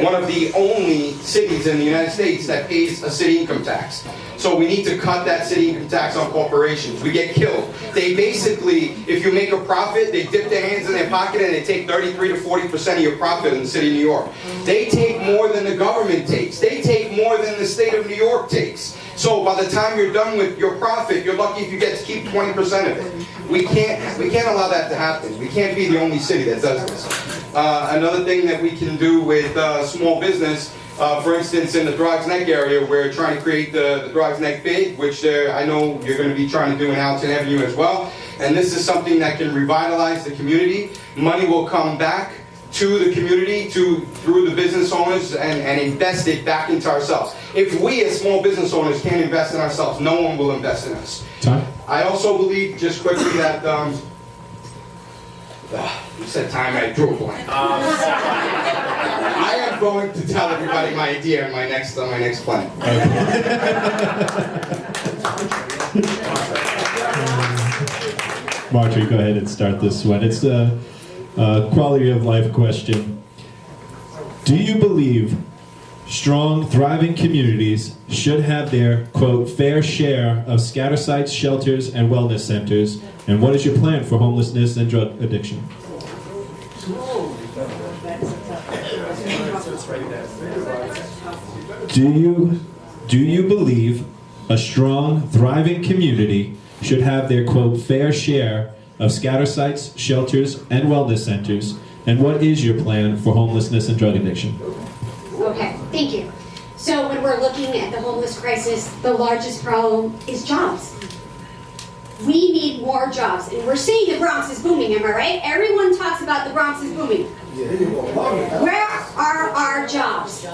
one of the only cities in the United States that pays a city income tax. So we need to cut that city income tax on corporations. We get killed. They basically, if you make a profit, they dip their hands in their pocket and they take 33 to 40% of your profit in the city of New York. They take more than the government takes. They take more than the state of New York takes. So by the time you're done with your profit, you're lucky if you get to keep 20% of it. We can't allow that to happen. We can't be the only city that does this. Another thing that we can do with small business, for instance, in the Throgs Neck area, we're trying to create the Throgs Neck Bid, which I know you're going to be trying to do in Allerton Avenue as well. And this is something that can revitalize the community. Money will come back to the community through the business owners and invest it back into ourselves. If we as small business owners can't invest in ourselves, no one will invest in us. Time. I also believe, just quickly, that you said time, I drew a blank. I am going to tell everybody my idea on my next plan. Marjorie, go ahead and start this one. It's a quality of life question. Do you believe strong, thriving communities should have their, quote, fair share of scatter sites, shelters, and wellness centers? And what is your plan for homelessness and drug addiction? Do you believe a strong, thriving community should have their, quote, fair share of scatter sites, shelters, and wellness centers? And what is your plan for homelessness and drug addiction? Okay, thank you. So when we're looking at the homeless crisis, the largest problem is jobs. We need more jobs, and we're seeing the Bronx is booming, am I right? Everyone talks about the Bronx is booming. Where are our jobs?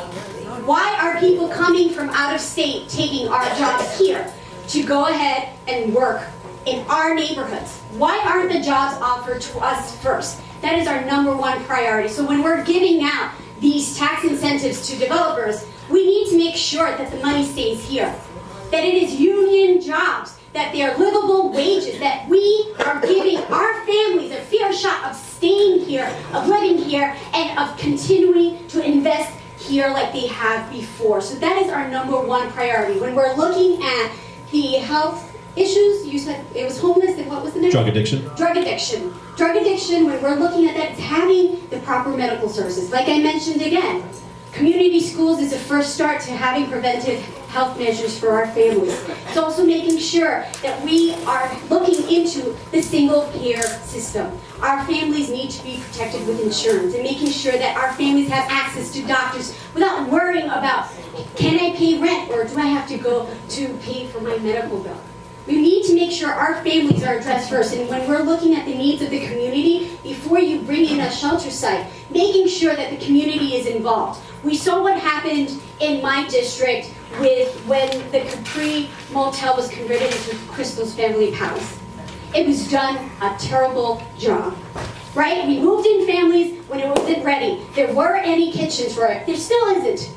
Why are people coming from out of state taking our jobs here to go ahead and work in our neighborhoods? Why aren't the jobs offered to us first? That is our #1 priority. So when we're giving out these tax incentives to developers, we need to make sure that the money stays here, that it is union jobs, that they are livable wages, that we are giving our families a fair shot of staying here, of living here, and of continuing to invest here like they have before. So that is our #1 priority. When we're looking at the health issues, you said it was homeless, and what was the next? Drug addiction. Drug addiction. Drug addiction, when we're looking at that, it's having the proper medical services. Like I mentioned again, community schools is a first start to having preventive health measures for our families. It's also making sure that we are looking into the single-payer system. Our families need to be protected with insurance, and making sure that our families have access to doctors without worrying about, can I pay rent, or do I have to go to pay for my medical bill? We need to make sure our families are addressed first, and when we're looking at the needs of the community, before you bring in a shelter site, making sure that the community is involved. We saw what happened in my district when the Capri Motel was converted into Crystal's Family Palace. It was done a terrible job, right? We moved in families when it wasn't ready. There weren't any kitchens for it. There still isn't.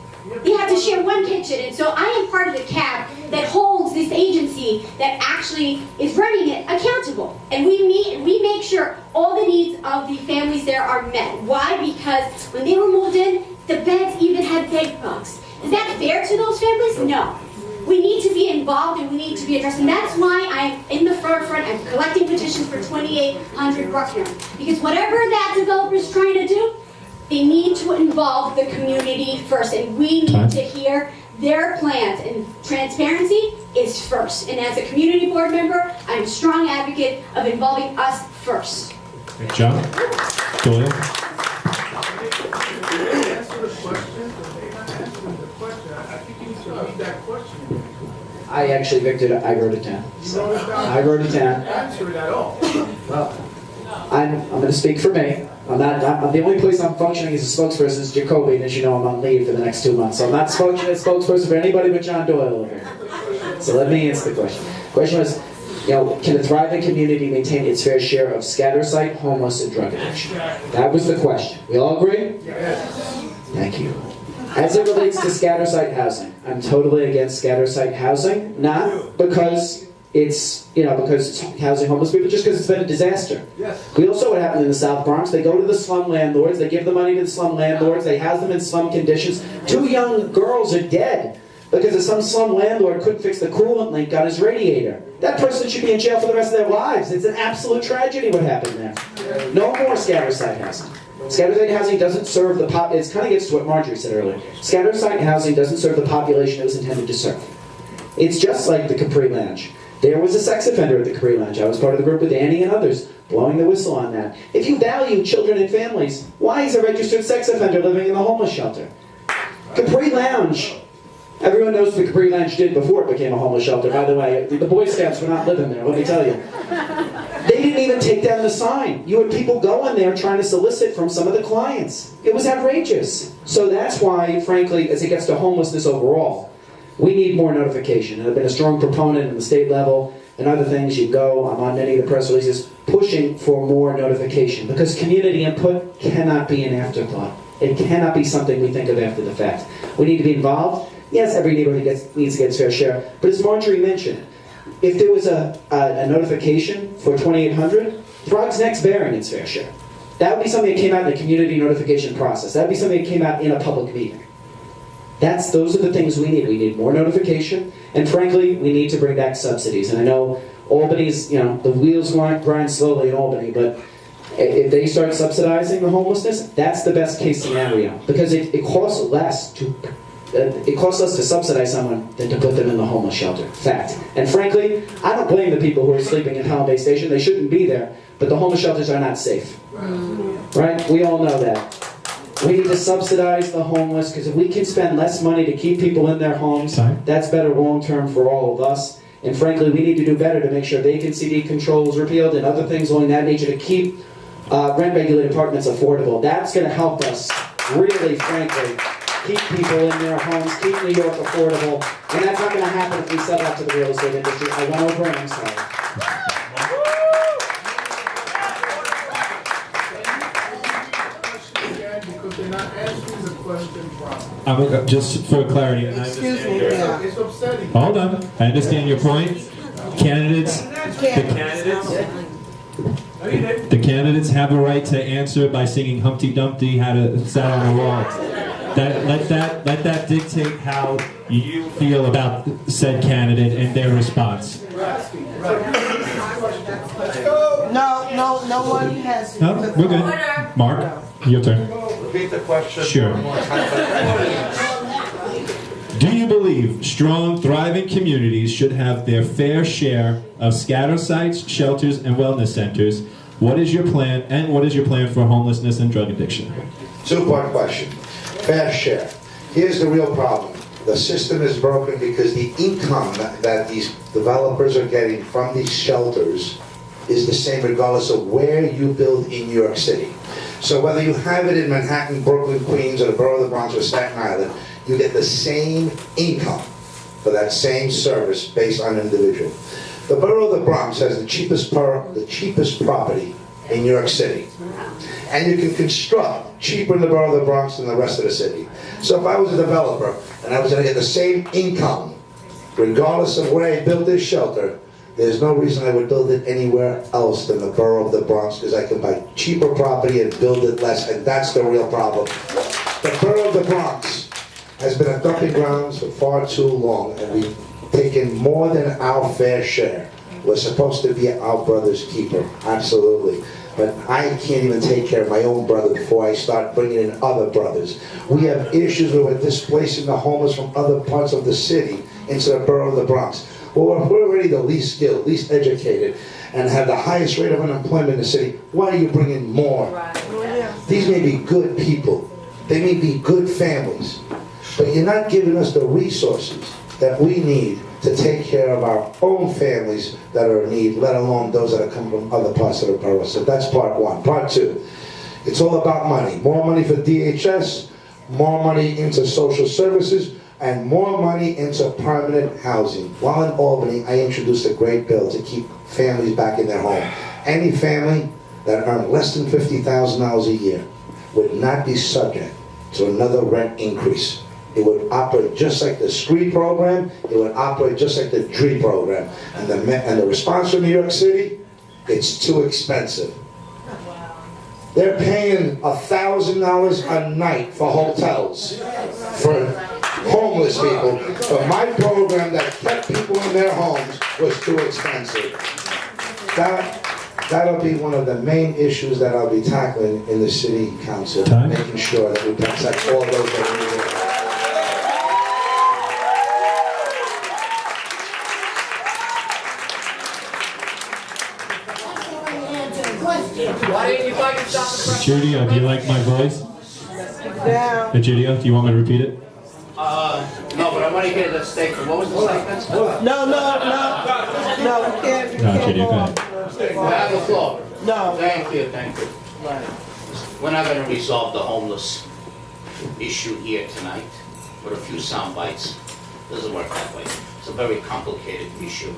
You have to share one kitchen, and so I am part of the CAB that holds this agency that actually is running it accountable. And we meet and we make sure all the needs of the families there are met. Why? Because when they were moved in, the beds even had bed bugs. Is that fair to those families? No. We need to be involved and we need to be addressed. And that's why I'm in the forefront. I'm collecting petitions for 2,800 Bruckner. Because whatever that developer is trying to do, they need to involve the community first. And we need to hear their plans. And transparency is first. And as a community board member, I'm a strong advocate of involving us first. John? Doyle? I actually, Victor, I wrote it down. I wrote it down. Answer it at all. Well, I'm going to speak for me. I'm the only place I'm functioning as a spokesperson is Jacoby, and as you know, I'm on leave for the next 2 months. So I'm not functioning as a spokesperson for anybody but John Doyle over here. So let me answer the question. The question was, can a thriving community maintain its fair share of scatter site, homeless, and drug addiction? That was the question. We all agree? Yes. Thank you. As it relates to scatter site housing, I'm totally against scatter site housing, not because it's, because it's housing homeless people, just because it's been a disaster. Yes. We also what happened in the South Bronx. They go to the slum landlords, they give the money to the slum landlords, they house them in slum conditions. 2 young girls are dead because some slum landlord couldn't fix the coolant leak on his radiator. That person should be in jail for the rest of their lives. It's an absolute tragedy what happened there. No more scatter site housing. Scatter site housing doesn't serve the it kind of gets to what Marjorie said earlier. Scatter site housing doesn't serve the population it was intended to serve. It's just like the Capri Lounge. There was a sex offender at the Capri Lounge. I was part of the group with Annie and others blowing the whistle on that. If you value children and families, why is a registered sex offender living in the homeless shelter? Capri Lounge. Everyone knows what the Capri Lounge did before it became a homeless shelter. By the way, the Boy Scouts were not living there, let me tell you. They didn't even take down the sign. You had people going there trying to solicit from some of the clients. It was outrageous. So that's why, frankly, as it gets to homelessness overall, we need more notification. And I've been a strong proponent at the state level and other things. I'm on many of the press releases, pushing for more notification. Because community input cannot be an afterthought. It cannot be something we think of after the fact. We need to be involved. Yes, every neighborhood needs to get its fair share. But as Marjorie mentioned, if there was a notification for 2800, Throg's Neck's bearing its fair share. That would be something that came out in the community notification process. That would be something that came out in a public meeting. Those are the things we need. We need more notification, and frankly, we need to bring back subsidies. And I know Albany's, the wheels grind slowly in Albany, but if they start subsidizing the homelessness, that's the best case scenario. Because it costs less it costs less to subsidize someone than to put them in the homeless shelter. Fact. And frankly, I don't blame the people who are sleeping in Holiday Station. They shouldn't be there. But the homeless shelters are not safe. Right? We all know that. We need to subsidize the homeless, because if we can spend less money to keep people in their homes, that's better long-term for all of us. And frankly, we need to do better to make sure vacancy control is repealed and other things along that nature to keep rent-regulated apartments affordable. That's going to help us really, frankly, keep people in their homes, keep New York affordable. And that's not going to happen if we sell out to the real estate industry. I went over and I'm sorry. Just for clarity, and I Excuse understand me, yeah. It's upsetting. Hold on. I understand your point. The candidates have a right to answer by singing Humpty Dumpty had a sat on the wall. Let that dictate how you feel about said candidate and their response. No one has. No, we're good. Mark, your turn. Repeat the question. Sure. Do you believe strong, thriving communities should have their fair share of scatter sites, shelters, and wellness centers? What is your plan, and what is your plan for homelessness and drug addiction? Two-part question. Fair share. Here's the real problem. The system is broken because the income that these developers are getting from these shelters is the same regardless of where you build in New York City. So whether you have it in Manhattan, Brooklyn, Queens, or the borough of the Bronx or Staten Island, you get the same income for that same service based on an individual. The borough of the Bronx has the cheapest property in New York City. And you can construct cheaper in the borough of the Bronx than the rest of the city. So if I was a developer and I was going to get the same income, regardless of where I built this shelter, there's no reason I would build it anywhere else than the borough of the Bronx, because I can buy cheaper property and build it less, and that's the real problem. The borough of the Bronx has been a dumping grounds for far too long, and we've taken more than our fair share. We're supposed to be our brother's keeper, absolutely. But I can't even take care of my own brother before I start bringing in other brothers. We have issues where we're displacing the homeless from other parts of the city into the borough of the Bronx. Well, we're already the least skilled, least educated, and have the highest rate of unemployment in the city. Why are you bringing more? These may be good people. They may be good families. But you're not giving us the resources that we need to take care of our own families that are in need, let alone those that are coming from other parts of the borough. So that's part one. Part two, it's all about money. More money for DHS, more money into social services, and more money into permanent housing. While in Albany, I introduced a great bill to keep families back in their home. Any family that earned less than $50,000 a year would not be subject to another rent increase. It would operate just like the SCREE program. It would operate just like the DREE program. And the response from New York City, it's too expensive. They're paying $1,000 a night for hotels for homeless people. But my program that kept people in their homes was too expensive. That'll be one of the main issues that I'll be tackling in the city council, making sure that we protect all those that need it. Judio, do you like my voice? Down. Judio, do you want me to repeat it? No, but I want to hear the statement. What was the statement? No, we can't. No, Judio, go ahead. You have the floor. No. Thank you. We're not going to resolve the homeless issue here tonight with a few sound bites. Doesn't work that way. It's a very complicated issue.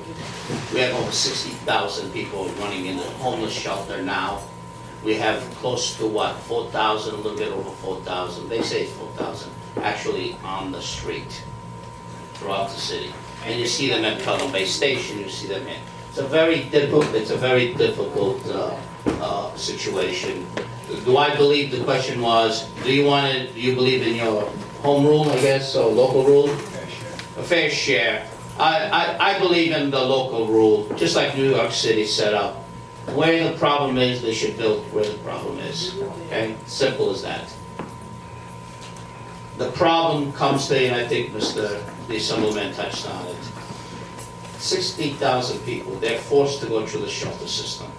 We have over 60,000 people running in the homeless shelter now. We have close to 4,000, a little bit over 4,000. They say it's 4,000, actually on the street throughout the city. And you see them at Pelham Bay Station. You see them in. It's a very difficult situation. Do I believe, the question was, do you believe in your home rule, I guess, or local rule? A fair share. I believe in the local rule, just like New York City set up. Where the problem is, they should build where the problem is. Okay? Simple as that. The problem comes to, and I think Mr. Assemblyman touched on it, 60,000 people, they're forced to go through the shelter system.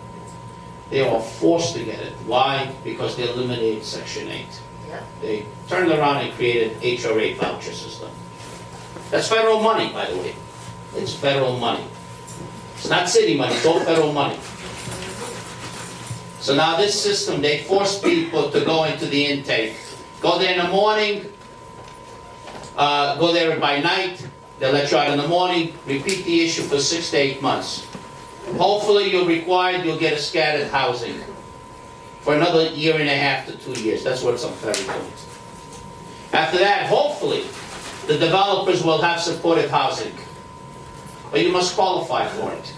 They are forced to get it. Why? Because they eliminated Section 8. They turned around and created HRA voucher system. That's federal money, by the way. It's federal money. It's not city money, it's all federal money. So now this system, they force people to go into the intake. Go there in the morning, go there by night, they'll let you out in the morning, repeat the issue for 6 to 8 months. Hopefully you'll get a scattered housing for another 1.5 to 2 years. That's what some federal doing. After that, hopefully, the developers will have supportive housing. But you must qualify for it.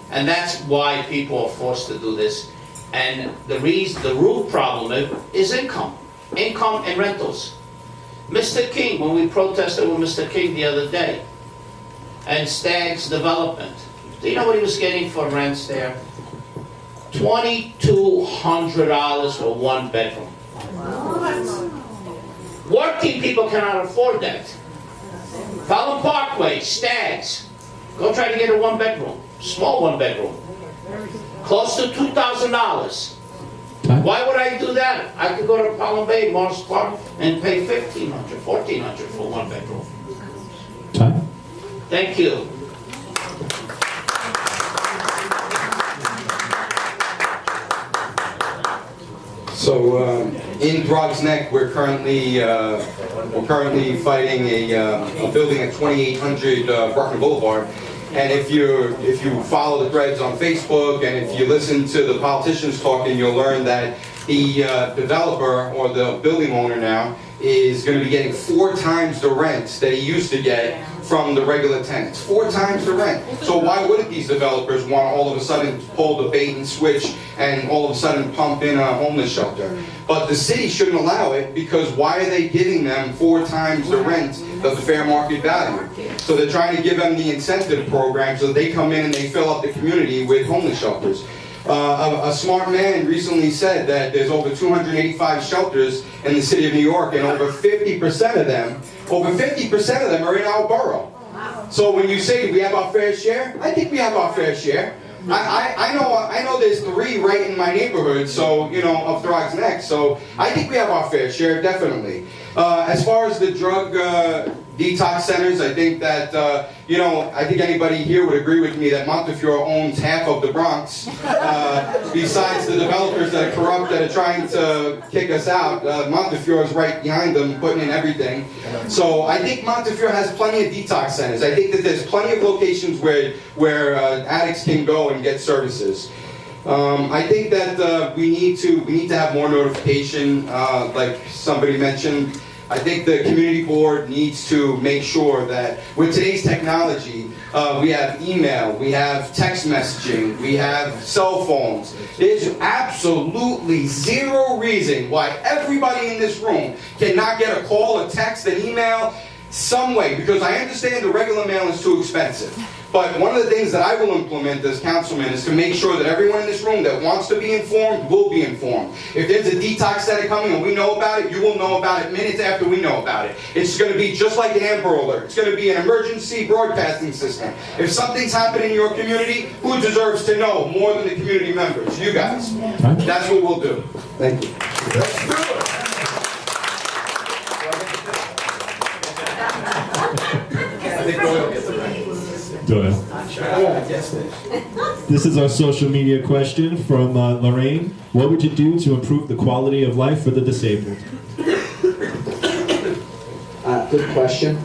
And that's why people are forced to do this. And the root problem is income. Income and rentals. Mr. King, when we protested with Mr. King the other day, and Stagg's development, do you know what he was getting for rents there? $2,200 for 1 bedroom. Working people cannot afford that. Fallon Parkway, Stags, go try to get a 1 bedroom, small 1 bedroom, close to $2,000. Why would I do that? I could go to Pelham Bay, Morris Park, and pay $1,500, $1,400 for 1 bedroom. Time. Thank you. So in Grog's Neck, we're currently fighting a building at 2800 Bruckner Boulevard. And if you follow the threads on Facebook and if you listen to the politicians talking, you'll learn that the developer or the building owner now is going to be getting 4 times the rent that he used to get from the regular tenants. 4 times the rent. So why wouldn't these developers want all of a sudden pull the bait and switch and all of a sudden pump in a homeless shelter? But the city shouldn't allow it, because why are they giving them 4 times the rent of the fair market value? So they're trying to give them the incentive program so they come in and they fill up the community with homeless shelters. A smart man recently said that there's over 285 shelters in the city of New York, and over 50% of them are in our borough. So when you say we have our fair share, I think we have our fair share. I know there's 3 right in my neighborhood, so, of Grog's Neck, so I think we have our fair share, definitely. As far as the drug detox centers, I think that, I think anybody here would agree with me that Montefiore owns half of the Bronx. Besides the developers that are corrupt that are trying to kick us out, Montefiore is right behind them, putting in everything. So I think Montefiore has plenty of detox centers. I think that there's plenty of locations where addicts can go and get services. I think that we need to have more notification, like somebody mentioned. I think the community board needs to make sure that with today's technology, we have email, we have text messaging, we have cell phones. There's absolutely zero reason why everybody in this room cannot get a call, a text, an email, some way, because I understand the regular mail is too expensive. But one of the things that I will implement as councilman is to make sure that everyone in this room that wants to be informed will be informed. If there's a detox study coming and we know about it, you will know about it minutes after we know about it. It's going to be just like an Amber Alert. It's going to be an emergency broadcasting system. If something's happening in your community, who deserves to know more than the community members? You guys. That's what we'll do. Thank you. Let's do it. I think Doyle gets it right. Doyle. This is our social media question from Lorraine. What would you do to improve the quality of life for the disabled? Good question.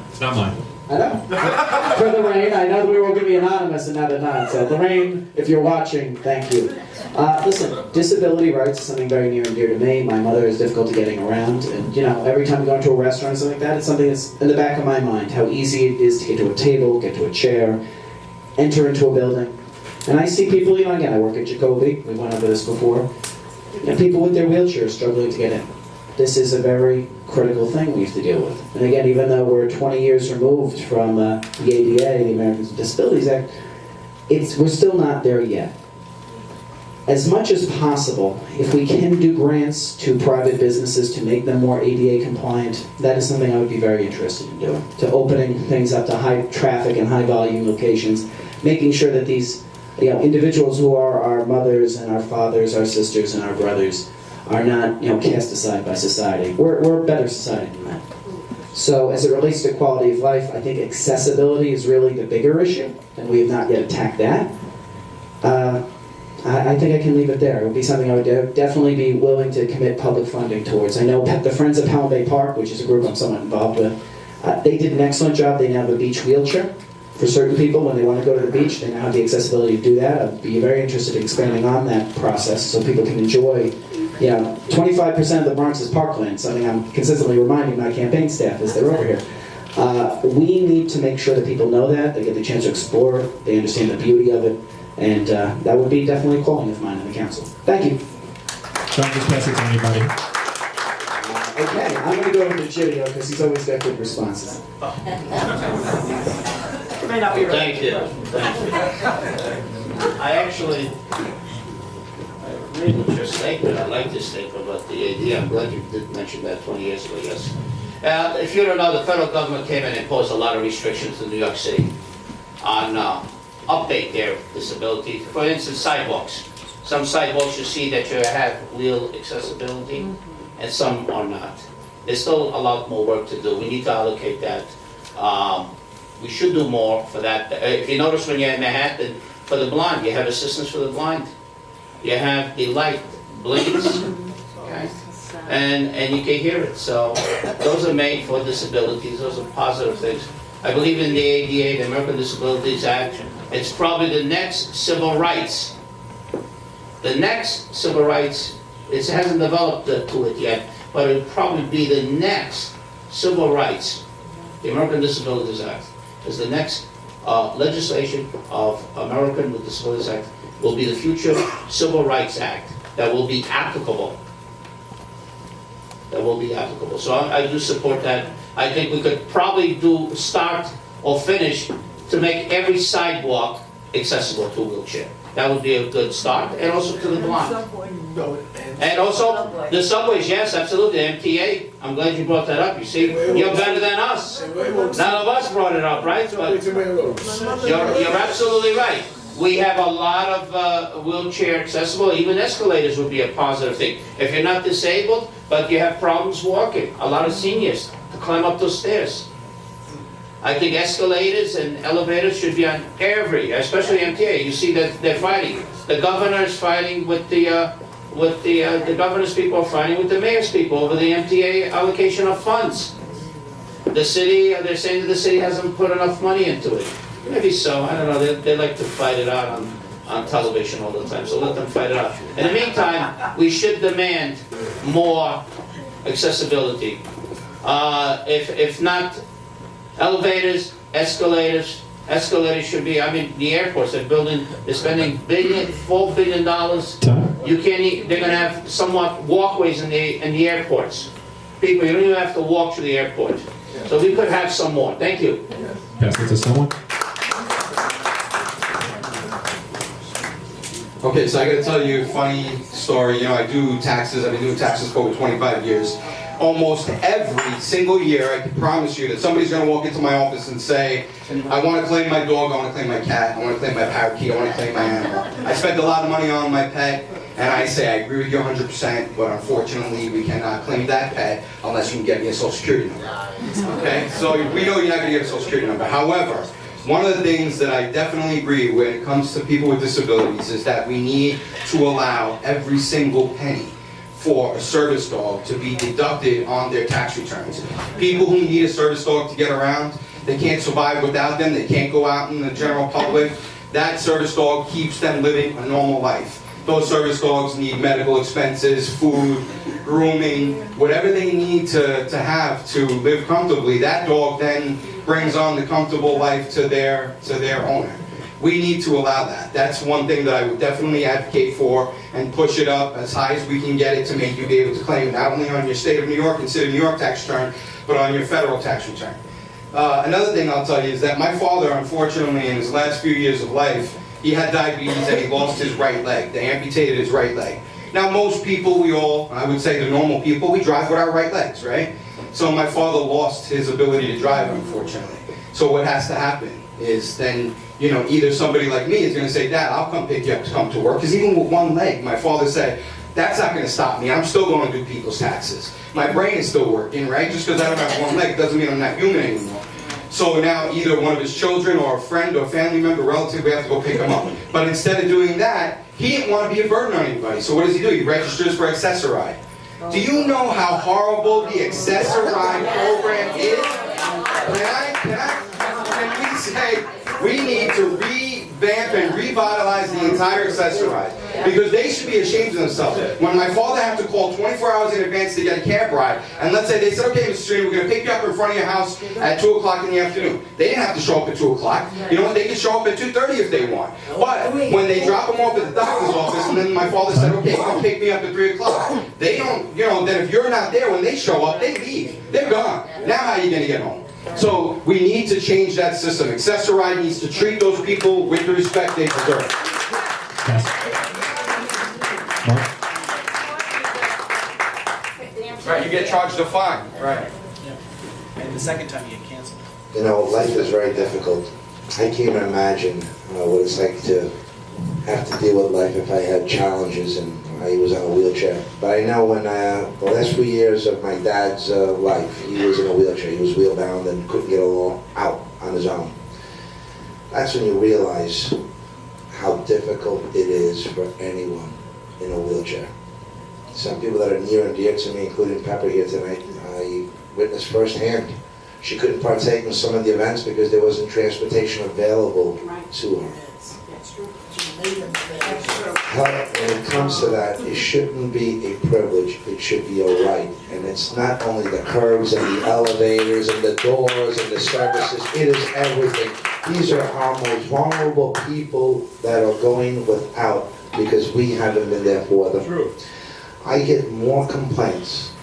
It's not mine. I know. For Lorraine, I know that we were going to be anonymous and now they're not. So Lorraine, if you're watching, thank you. Listen, disability rights is something very near and dear to me. My mother is difficult to getting around. And, you know, every time we go into a restaurant or something like that, it's something that's in the back of my mind. How easy it is to get to a table, get to a chair, enter into a building. And I see people, you know, again, I work at Jacoby. We went over this before. You know, people with their wheelchairs struggling to get in. This is a very critical thing we have to deal with. And again, even though we're 20 years removed from the ADA, the Americans with Disabilities Act, we're still not there yet. As much as possible, if we can do grants to private businesses to make them more ADA compliant, that is something I would be very interested in doing. To opening things up to high traffic and high volume locations, making sure that these individuals who are our mothers and our fathers, our sisters and our brothers, are not cast aside by society. We're a better society than that. So as it relates to quality of life, I think accessibility is really the bigger issue, and we have not yet attacked that. I think I can leave it there. It would be something I would definitely be willing to commit public funding towards. I know the Friends of Pelham Bay Park, which is a group I'm somewhat involved with, they did an excellent job. They now have a beach wheelchair for certain people when they want to go to the beach. They now have the accessibility to do that. I'd be very interested in expanding on that process so people can enjoy. 25% of the Bronx is parkland, something I'm consistently reminding my campaign staff as they're over here. We need to make sure that people know that, they get the chance to explore it, they understand the beauty of it, and that would be definitely a calling of mine in the council. Thank you. Don't just pass it to anybody. Okay, I'm going to go over to Jimmy because he's always got good responses. May not be right. Thank you. I actually agree with your statement. I like this statement about the AD. I'm glad you did mention that 20 years ago, yes. If you don't know, the federal government came and imposed a lot of restrictions in New York City on update their disability. For instance, sidewalks. Some sidewalks you see that you have wheel accessibility, and some are not. There's still a lot more work to do. We need to allocate that. We should do more for that. If you notice when you're in Manhattan, for the blind, you have assistance for the blind. You have the light blinks, okay? And you can hear it. So those are made for disabilities. Those are positive things. I believe in the ADA, the American Disabilities Act. It's probably the next civil rights. The next civil rights, it hasn't developed to it yet, but it would probably be the next civil rights. The American Disabilities Act is the next legislation of American with Disabilities Act will be the future Civil Rights Act that will be applicable. That will be applicable. So I do support that. I think we could probably start or finish to make every sidewalk accessible to a wheelchair. That would be a good start, and also to the blind. And also the subways, yes, absolutely. MTA, I'm glad you brought that up. You see, you're better than us. None of us brought it up, right? But you're absolutely right. We have a lot of wheelchair accessible. Even escalators would be a positive thing. If you're not disabled, but you have problems walking, a lot of seniors to climb up those stairs. I think escalators and elevators should be on every, especially MTA. You see that they're fighting. The governor is fighting with the governor's people are fighting with the mayor's people over the MTA allocation of funds. The city, they're saying that the city hasn't put enough money into it. Maybe so, I don't know, they like to fight it out on television all the time, so let them fight it out. In the meantime, we should demand more accessibility If not elevators, escalators. Escalators should be, I mean, the airports, they're spending $4 billion. Time. You can't, they're gonna have somewhat walkways in the airports. People, you don't even have to walk to the airport. So we could have some more. Thank you. Pass it to someone. Okay, so I gotta tell you a funny story. You know, I do taxes, I've been doing taxes for over 25 years. Almost every single year, I can promise you that somebody's gonna walk into my office and say, I wanna claim my dog, I wanna claim my cat, I wanna claim my parakeet, I wanna claim my animal. I spent a lot of money on my pet, and I say, I agree with you 100%, but unfortunately, we cannot claim that pet unless you can get me a social security number. Okay, so we know you're not gonna get a social security number. However, one of the things that I definitely agree when it comes to people with disabilities is that we need to allow every single penny for a service dog to be deducted on their tax returns. People who need a service dog to get around, they can't survive without them, they can't go out in the general public. That service dog keeps them living a normal life. Those service dogs need medical expenses, food, grooming, whatever they need to have to live comfortably. That dog then brings on the comfortable life to their owner. We need to allow that. That's one thing that I would definitely advocate for and push it up as high as we can get it to make you be able to claim it not only on your state of New York and city of New York tax return, but on your federal tax return. Another thing I'll tell you is that my father, unfortunately, in his last few years of life, he had diabetes and he lost his right leg. They amputated his right leg. Now most people, I would say the normal people, we drive with our right legs, right? So my father lost his ability to drive, unfortunately. So what has to happen is then, you know, either somebody like me is going to say, Dad, I'll come pick you up to come to work. Because even with one leg, my father said, that's not going to stop me. I'm still going to do people's taxes. My brain is still working, right? Just because I don't have one leg doesn't mean I'm not human anymore. So now either one of his children or a friend or family member, relative, we have to go pick him up. But instead of doing that, he didn't want to be a burden on anybody. So what does he do? He registers for Accessoride. Do you know how horrible the Accessoride program is? Can we say we need to revamp and revitalize the entire Accessoride? Because they should be ashamed of themselves. When my father had to call 24 hours in advance to get a cab ride, and let's say they said, okay, Mr. Stream, we're going to pick you up in front of your house at 2 o'clock in the afternoon. They didn't have to show up at 2 o'clock. You know what? They can show up at 2:30 if they want. But when they drop them off at the doctor's office, and then my father said, okay, come pick me up at 3 o'clock. They don't, you know, then if you're not there when they show up, they leave. They're gone. Now how are you going to get home? So we need to change that system. Accessoride needs to treat those people with the respect they deserve. Right, you get charged a fine. Right. And the second time you get canceled. You know, life is very difficult. I can't even imagine what it's like to have to deal with life if I had challenges and I was on a wheelchair. But I know when the last few years of my dad's life, he was in a wheelchair. He was wheelbound and couldn't get out on his own. That's when you realize how difficult it is for anyone in a wheelchair. Some people that are near and dear to me, including Pepper here tonight, I witnessed firsthand. She couldn't partake in some of the events because there wasn't transportation available to her. When it comes to that, it shouldn't be a privilege, it should be a right. And it's not only the curbs and the elevators and the doors and the services, it is everything. These are our most vulnerable people that are going without because we haven't been there for them. True. I get more complaints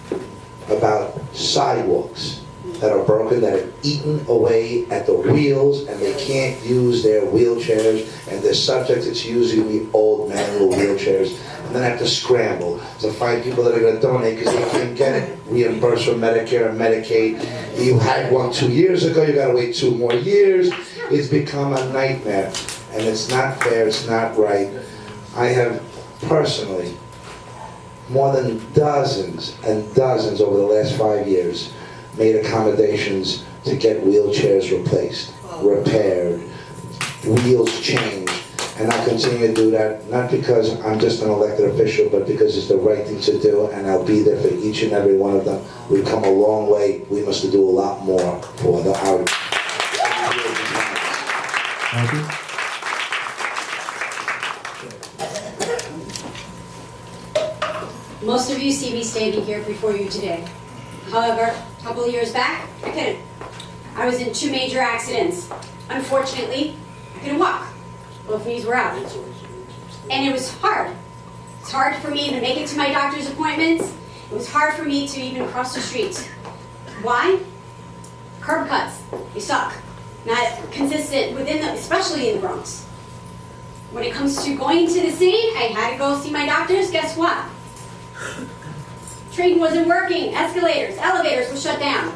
about sidewalks that are broken, that are eaten away at the wheels, and they can't use their wheelchairs, and they're subject to using the old manual wheelchairs, and then have to scramble to find people that are going to donate because they can't get it reimbursed from Medicare and Medicaid. You had one 2 years ago, you got to wait 2 more years. It's become a nightmare, and it's not fair, it's not right. I have personally more than dozens and dozens over the last 5 years made accommodations to get wheelchairs replaced, repaired, wheels changed, and I'll continue to do that, not because I'm just an elected official, but because it's the right thing to do, and I'll be there for each and every one of them. We've come a long way. We must do a lot more for our... Thank you. Most of you see me standing here before you today. However, couple of years back, I couldn't. I was in 2 major accidents. Unfortunately, I couldn't walk. Both knees were out. And it was hard. It's hard for me to make it to my doctor's appointments. It was hard for me to even cross the street. Why? Curb cuts, they suck. Not consistent within the, especially in the Bronx. When it comes to going to the city, I had to go see my doctors. Guess what? Train wasn't working. Escalators, elevators were shut down.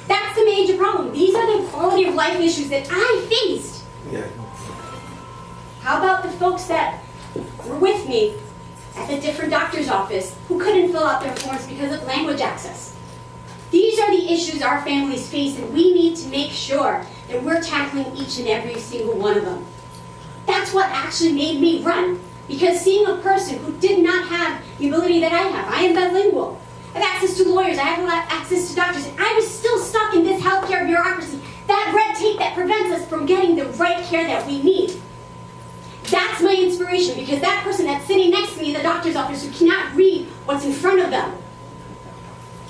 That's the major problem. These are the quality of life issues that I faced. Yeah. How about the folks that were with me at the different doctor's office who couldn't fill out their forms because of language access? These are the issues our families face, and we need to make sure that we're tackling each and every single one of them. That's what actually made me run, because seeing a person who did not have the ability that I have, I am bilingual, I have access to lawyers, I have access to doctors, and I was still stuck in this healthcare bureaucracy, that red tape that prevents us from getting the right care that we need. That's my inspiration, because that person that's sitting next to me in the doctor's office who cannot read what's in front of them,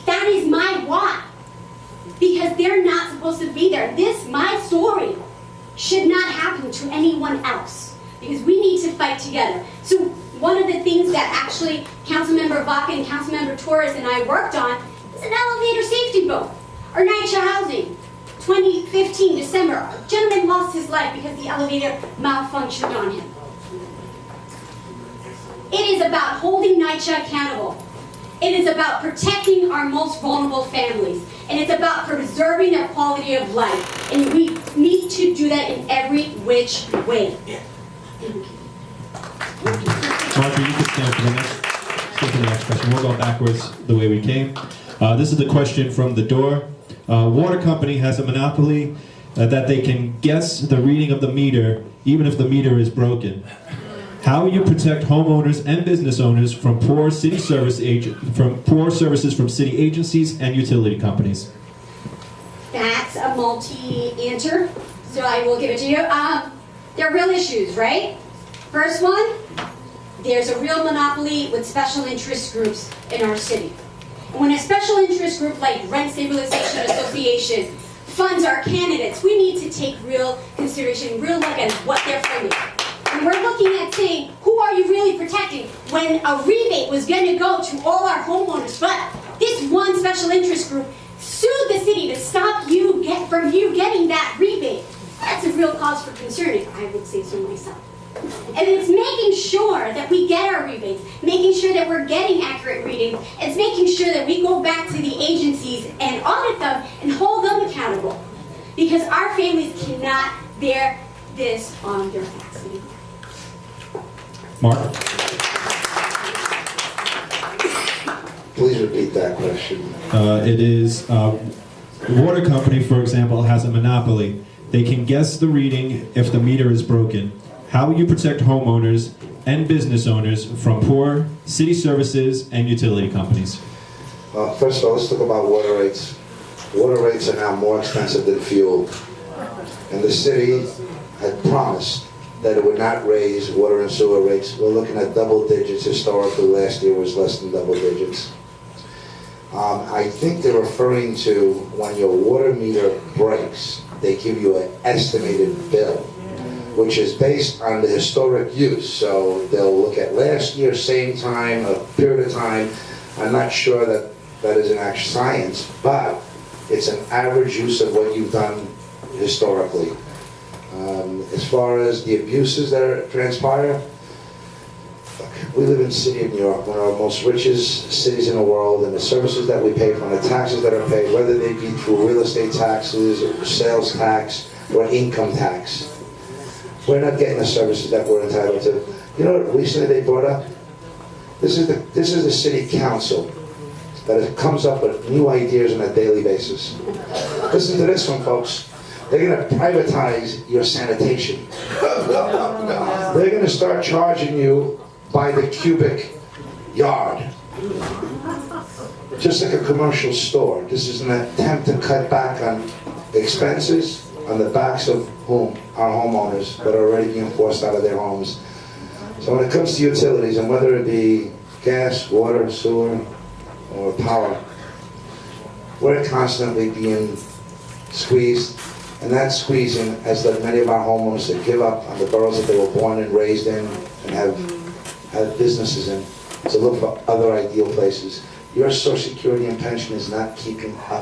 that is my why. Because they're not supposed to be there. This, my story, should not happen to anyone else. Because we need to fight together. So one of the things that actually Councilmember Vaca and Councilmember Torres and I worked on is an elevator safety book. Our NYCHA housing, 2015, December, a gentleman lost his life because the elevator malfunctioned on him. It is about holding NYCHA accountable. It is about protecting our most vulnerable families. And it's about preserving their quality of life. And we need to do that in every which way. Marjorie, you can stand for the next question. We'll go backwards the way we came. This is the question from the door. Water company has a monopoly that they can guess the reading of the meter even if the meter is broken. How will you protect homeowners and business owners from poor services from city agencies and utility companies? That's a multi-answer, so I will give it to you. There are real issues, right? First one, there's a real monopoly with special interest groups in our city. And when a special interest group like Rent Stabilization Association funds our candidates, we need to take real consideration, real look at what they're funding. And we're looking at saying, who are you really protecting when a rebate was going to go to all our homeowners, but this one special interest group sued the city to stop you from getting that rebate? That's a real cause for concern, if I would say so myself. And it's making sure that we get our rebates, making sure that we're getting accurate readings. It's making sure that we go back to the agencies and audit them and hold them accountable. Because our families cannot bear this on their backs anymore. Mark? Please repeat that question. It is, water company, for example, has a monopoly. They can guess the reading if the meter is broken. How will you protect homeowners and business owners from poor city services and utility companies? First of all, let's talk about water rates. Water rates are now more expensive than fuel. And the city had promised that it would not raise water and sewer rates. We're looking at double digits. Historically, last year was less than double digits. I think they're referring to when your water meter breaks, they give you an estimated bill, which is based on the historic use. So they'll look at last year, same time, a period of time. I'm not sure that that is an actual science, but it's an average use of what you've done historically. As far as the abuses that transpire, we live in the city of New York, one of our most richest cities in the world, and the services that we pay for, and the taxes that are paid, whether they be through real estate taxes, or sales tax, or income tax, we're not getting the services that we're entitled to. You know what recently they brought up? This is the city council that comes up with new ideas on a daily basis. Listen to this one, folks. They're going to privatize your sanitation. They're going to start charging you by the cubic yard. Just like a commercial store. This is an attempt to cut back on expenses on the backs of whom? Our homeowners that are already being forced out of their homes. So when it comes to utilities, and whether it be gas, water, sewer, or power, we're constantly being squeezed, and that squeezing has led many of our homeowners to give up on the boroughs that they were born and raised in and have businesses in, to look for other ideal places. Your Social Security and pension is not keeping up